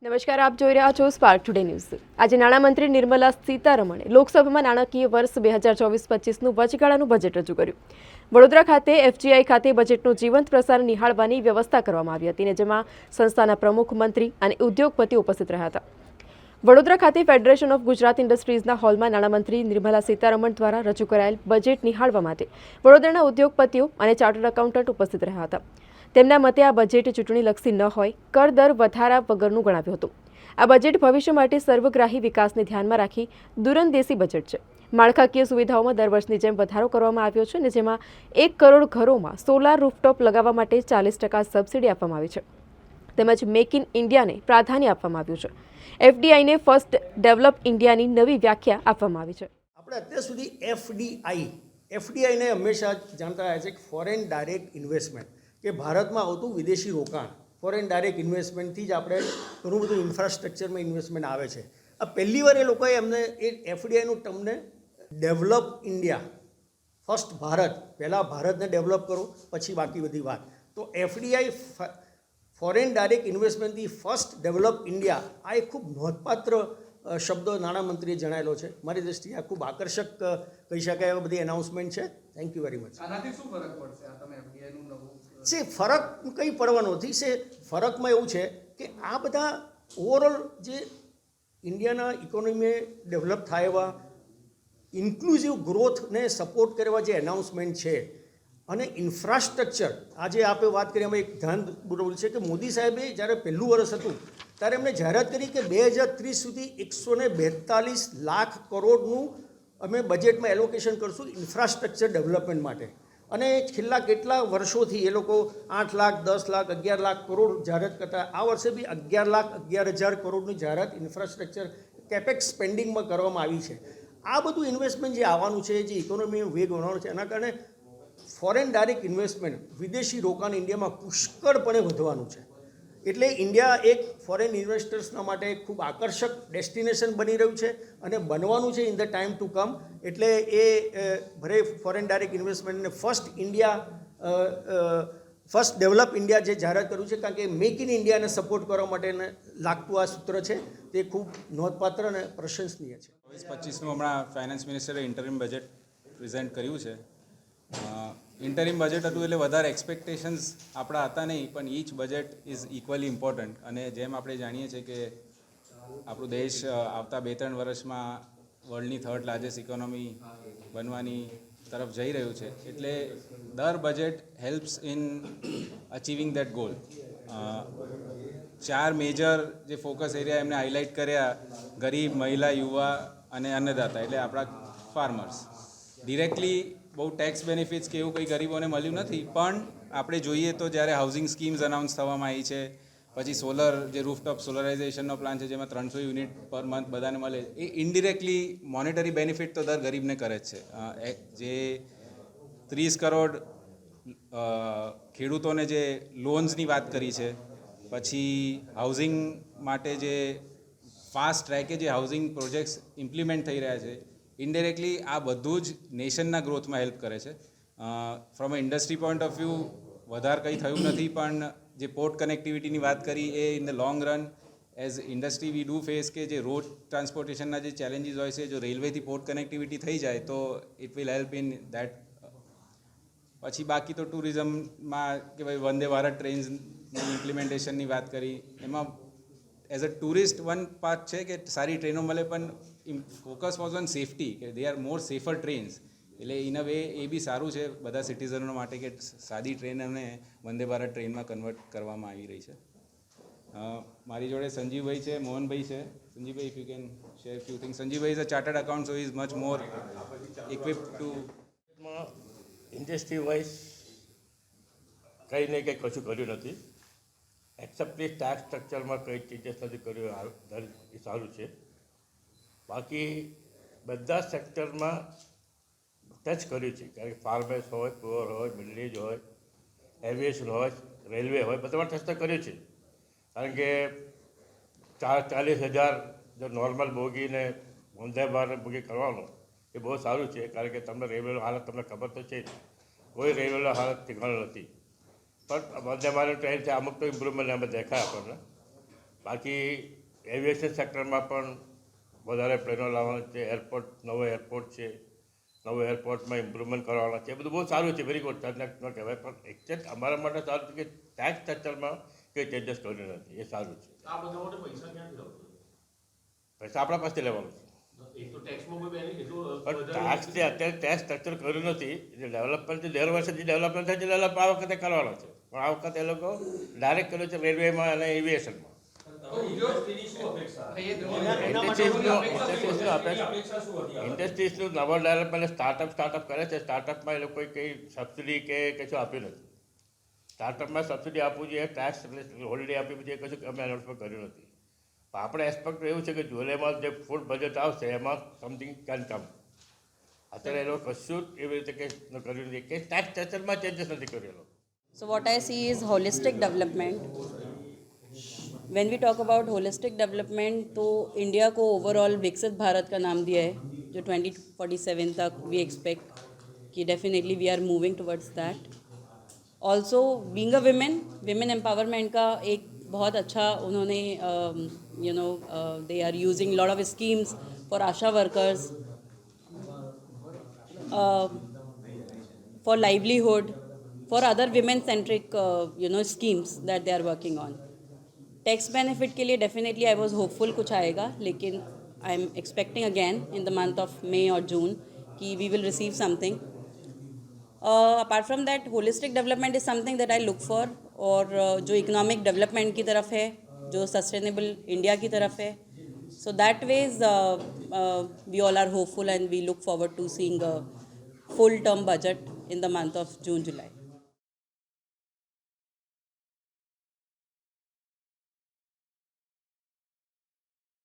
નમસ્કાર, આપ જોઈ રહ્યા છો સ્પાર્ક ટુડે ન્યૂઝ। આજે નાણામંત્રી નિર્મલા સીતારમણે લોકસભામાં નાણાકીય વર્ષ 2024-25નું વચગાળાનું બજેટ રજૂ કર્યું। વડોદરા ખાતે એફજીઆઈ ખાતે બજેટનું જીવંત પ્રસારણ નિહાળવાની વ્યવસ્થા કરવામાં આવી હતી, જેમાં સંસ્થાના પ્રમુખ, મંત્રી અને ઉદ્યોગપતિઓ ઉપસ્થિત રહ્યા હતા। વડોદરા ખાતે ફેડરેશન ઓફ ગુજરાત ઇન્ડસ્ટ્રીઝના હોલમાં નાણામંત્રી નિર્મલા સીતારમણ દ્વારા રજૂ કરાયેલ બજેટ નિહાળવા માટે વડોદરાના ઉદ્યોગપતિઓ અને ચાર્ટર્ડ એકાઉન્ટન્ટ ઉપસ્થિત રહ્યા હતા। તેમના મતે આ બજેટ ચૂંટણીલક્ષી ન હોય, કર દર વધારા વગરનું ગણાવ્યું હતું। આ બજેટ ભવિષ્ય માટે સર્વગ્રાહી વિકાસને ધ્યાનમાં રાખી દૂરંદેશી બજેટ છે। માળખાકીય સુવિધાઓમાં દર વર્ષની જેમ વધારો કરવામાં આવ્યો છે, જેમાં 1 કરોડ ઘરોમાં સોલાર રૂફટોપ લગાવવા માટે 40% સબસિડી આપવામાં આવી છે। તેમજ મેક ઇન ઇન્ડિયાને પ્રાધાન્ય આપવામાં આવ્યું છે। એફડીઆઈને ફર્સ્ટ ડેવલપ ઇન્ડિયાની નવી વ્યાખ્યા આપવામાં આવી છે। આપણે અત્યાર સુધી એફડીઆઈને હંમેશા જાણતા આવ્યા છે કે ફોરેન ડાયરેક્ટ ઇન્વેસ્ટમેન્ટ, કે ભારતમાં આવતું વિદેશી રોકાણ, ફોરેન ડાયરેક્ટ ઇન્વેસ્ટમેન્ટથી જ આપણે ઘણું બધું ઇન્ફ્રાસ્ટ્રક્ચરમાં ઇન્વેસ્ટમેન્ટ આવે છે। આ પહેલી વાર એ લોકોએ એમને એ એફડીઆઈનું ટર્મને ડેવલપ ઇન્ડિયા, ફર્સ્ટ ભારત, પહેલાં ભારતને ડેવલપ કરો પછી બાકી બધી વાત। તો એફડીઆઈ ફોરેન ડાયરેક્ટ ઇન્વેસ્ટમેન્ટથી ફર્સ્ટ ડેવલપ ઇન્ડિયા, આ એક ખૂબ નોંધપાત્ર શબ્દ નાણામંત્રીએ જણાવેલો છે। મારી દૃષ્ટિએ આ ખૂબ આકર્ષક કહી શકાય એવા બધી એનાઉન્સમેન્ટ છે। Thank you very much. આનાથી શું ફરક પડશે? આ તમે એફડીઆઈનું નવું ફરક કંઈ પડવાનો નથી। ફરકમાં એવું છે કે આ બધા ઓવરઓલ જે ઇન્ડિયાના ઇકોનોમીએ ડેવલપ થાય એવા ઇન્ક્લુઝિવ ગ્રોથને સપોર્ટ કરવા જે એનાઉન્સમેન્ટ છે, અને ઇન્ફ્રાસ્ટ્રક્ચર, આજે આપણે વાત કરીએ, એમાં એક ધ્યાન દોરવું છે કે મોદી સાહેબે જ્યારે પહેલું વર્ષ હતું ત્યારે એમણે જાહેરાત કરી કે 2030 સુધી 142 લાખ કરોડનું અમે બજેટમાં એલોકેશન કરશું ઇન્ફ્રાસ્ટ્રક્ચર ડેવલપમેન્ટ માટે। અને છેલ્લા કેટલા વર્ષોથી એ લોકો 8 લાખ, 10 લાખ, 11 લાખ કરોડ જાહેરાત કરતા, આ વર્ષે બી 11,11,000 કરોડની જાહેરાત ઇન્ફ્રાસ્ટ્રક્ચર કેપેક્સ સ્પેન્ડિંગમાં કરવામાં આવી છે। આ બધું ઇન્વેસ્ટમેન્ટ જે આવવાનું છે, જે ઇકોનોમીનો વેગ વધવાનો છે, એના કારણે ફોરેન ડાયરેક્ટ ઇન્વેસ્ટમેન્ટ, વિદેશી રોકાણ ઇન્ડિયામાં પુષ્કળપણે વધવાનું છે। એટલે ઇન્ડિયા એક ફોરેન ઇન્વેસ્ટર્સના માટે ખૂબ આકર્ષક ડેસ્ટિનેશન બની રહ્યું છે અને બનવાનું છે in the time to come. એટલે એ ભલે ફોરેન ડાયરેક્ટ ઇન્વેસ્ટમેન્ટને ફર્સ્ટ ડેવલપ ઇન્ડિયા જે જાહેરાત કર્યું છે, કારણ કે મેક ઇન ઇન્ડિયાને સપોર્ટ કરવા માટે લાગતું આ સૂત્ર છે, તે ખૂબ નોંધપાત્ર અને પ્રશંસનીય છે। 2025નું હમણાં ફાઇનાન્સ મિનિસ્ટરે ઇન્ટરિમ બજેટ પ્રેઝન્ટ કર્યું છે। ઇન્ટરિમ બજેટ હતું એટલે વધારે એક્સપેક્ટેશન્સ આપણા હતા નહીં, પણ each budget is equally important. અને જેમ આપણે જાણીએ છીએ કે આપણો દેશ આવતા 2-3 વર્ષમાં વર્લ્ડની 3rd લાર્જેસ્ટ ઇકોનોમી બનવાની તરફ જઈ રહ્યું છે, એટલે દર budget helps in achieving that goal. 4 major જે ફોકસ એરિયા એમને હાઇલાઇટ કર્યા: ગરીબ, મહિલા, યુવા અને અન્નદાતા, એટલે આપણા ફાર્મર્સ। ડિરેક્ટલી બહુ ટેક્સ બેનિફિટ્સ કે એવું કંઈ ગરીબોને મળ્યું નથી, પણ આપણે જોઈએ તો જ્યારે હાઉસિંગ સ્કીમ્સ અનાઉન્સ થવામાં આવી છે, પછી સોલર જે રૂફટોપ સોલરાઇઝેશનનો પ્લાન છે, જેમાં 300 યુનિટ પર મંથ બધાને મળે, એ ઇનડિરેક્ટલી મોનેટરી બેનિફિટ તો દર ગરીબને કરે જ છે। જે 30 કરોડ ખેડૂતોને જે લોન્સની વાત કરી છે, પછી હાઉસિંગ માટે જે ફાસ્ટ ટ્રેકે જે હાઉસિંગ પ્રોજેક્ટ્સ ઇમ્પ્લિમેન્ટ થઈ રહ્યા છે, ઇનડિરેક્ટલી આ બધું જ નેશનના ગ્રોથમાં હેલ્પ કરે છે। From a industry point of view વધારે કંઈ થયું નથી, પણ જે પોર્ટ કનેક્ટિવિટીની વાત કરી, એ in the long run as industry we do face કે જે રોડ ટ્રાન્સપોર્ટેશનના જે ચેલેન્જીસ હોય છે, જો રેલવેથી પોર્ટ કનેક્ટિવિટી થઈ જાય તો it will help in that. પછી બાકી તો ટુરિઝમમાં કે ભાઈ વંદે ભારત ટ્રેન્સની ઇમ્પ્લિમેન્ટેશનની વાત કરી, એમાં as a tourist one part છે કે સારી ટ્રેનો મળે, પણ ફોકસ વોઝ ઓન સેફટી, કે they are more safer trains. એટલે ઇન અ વે એ બી સારું છે બધા સિટીઝનો માટે કે સાદી ટ્રેનને વંદે ભારત ટ્રેનમાં કન્વર્ટ કરવામાં આવી રહી છે। મારી જોડે સંજીવભાઈ છે, મોહનભાઈ છે। Sanjeevbhai, if you can share few things. Sanjeevbhai is a chartered accountant, so is much more equipped to. Industry wise કંઈ ને કંઈ કશું કર્યું નથી, એક્સેપ્ટલી ટેક્સ સ્ટ્રક્ચરમાં કંઈ ચેન્જીસ નથી કર્યું, એ સારું છે। બાકી બધા સેક્ટરમાં ટચ કર્યું છે, કારણ કે ફાર્મર્સ હોય, પુઅર હોય, મિડલ એજ હોય, એવિએશન હોય, રેલવે હોય, બધામાં ટચ તો કર્યું છે। કારણ કે 40,000 જો નોર્મલ બોગીને વંદે ભારત બોગી કરવાનું એ બહુ સારું છે, કારણ કે તમને રેલવેનો હાલત તમને ખબર તો છે જ, કોઈ રેલવેનો હાલત ઠીકાણું નથી, પણ વંદે ભારત ટ્રેન છે, અમુક તો ઇમ્પ્રુવમેન્ટ અમે દેખાય આપણને। બાકી એવિએશન સેક્ટરમાં પણ વધારે પ્લેનો લાવવાના છે, નવો એરપોર્ટ છે, નવો એરપોર્ટમાં ઇમ્પ્રુવમેન્ટ કરવાના છે, એ બધું બહુ સારું છે, વેરી ગુડ, ન કહેવાય. પણ એક્ઝેક્ટ અમારા માટે સારું છે કે ટેક્સ સ્ટ્રક્ચરમાં કંઈ ચેન્જીસ કર્યું નથી, એ સારું છે. આ બધા માટે પૈસા ક્યાંથી લાવશો? પૈસા આપણા પાસેથી લેવાનું છે. એક તો ટેક્સમાં કોઈ બેનિફિટ એટલું પણ વધારે ટેક્સ જે અત્યારે ટેક્સ સ્ટ્રક્ચર કર્યું નથી, જે ડેવલપમેન્ટ દર વર્ષે જે ડેવલપમેન્ટ થાય છે ડેવલપ આ વખતે કરવાનો છે. પણ આ વખતે એ લોકો ડાયરેક્ટ કર્યું છે રેલવેમાં અને એવિએશનમાં. ઇન્ડસ્ટ્રીઝનું નવો ડેવલપમેન્ટ સ્ટાર્ટઅપ કરે છે. સ્ટાર્ટઅપમાં એ લોકોએ કંઈ સબસિડી કે કશું આપ્યું નથી. સ્ટાર્ટઅપમાં સબસિડી આપવું જોઈએ, ટેક્સ હોલિડે આપવી જોઈએ, કશું અમે એનાઉન્સમેન્ટ કર્યું નથી. આપણે એક્સપેક્ટ એવું છે કે જુલાઈમાં જે ફૂલ બજેટ આવશે એમાં સમથિંગ કેન કમ. અત્યારે એ લોકો કશું જ એવી રીતે કંઈ કર્યું નથી, કે ટેક્સ સ્ટ્રક્ચરમાં ચેન્જીસ નથી કર્યું. So what I see is holistic development. When we talk about holistic development, तो इंडिया को ओवरऑल विकसित भारत का नाम दिया है, जो 2047 तक we expect कि definitely we are moving towards that. Also being a women empowerment का एक बहुत अच्छा उन्होंने they are using lot of schemes for ASHA workers, for livelihood, for other women-centric schemes that they are working on. Tax benefit के लिए definitely I was hopeful कुछ आएगा, लेकिन I am expecting again in the month of May or June कि we will receive something. Apart from that, holistic development is something that I look for, और जो economic development की तरफ है, जो sustainable India की तरफ है, so that ways we all are hopeful and we look forward to seeing a full term budget in the month of June, July.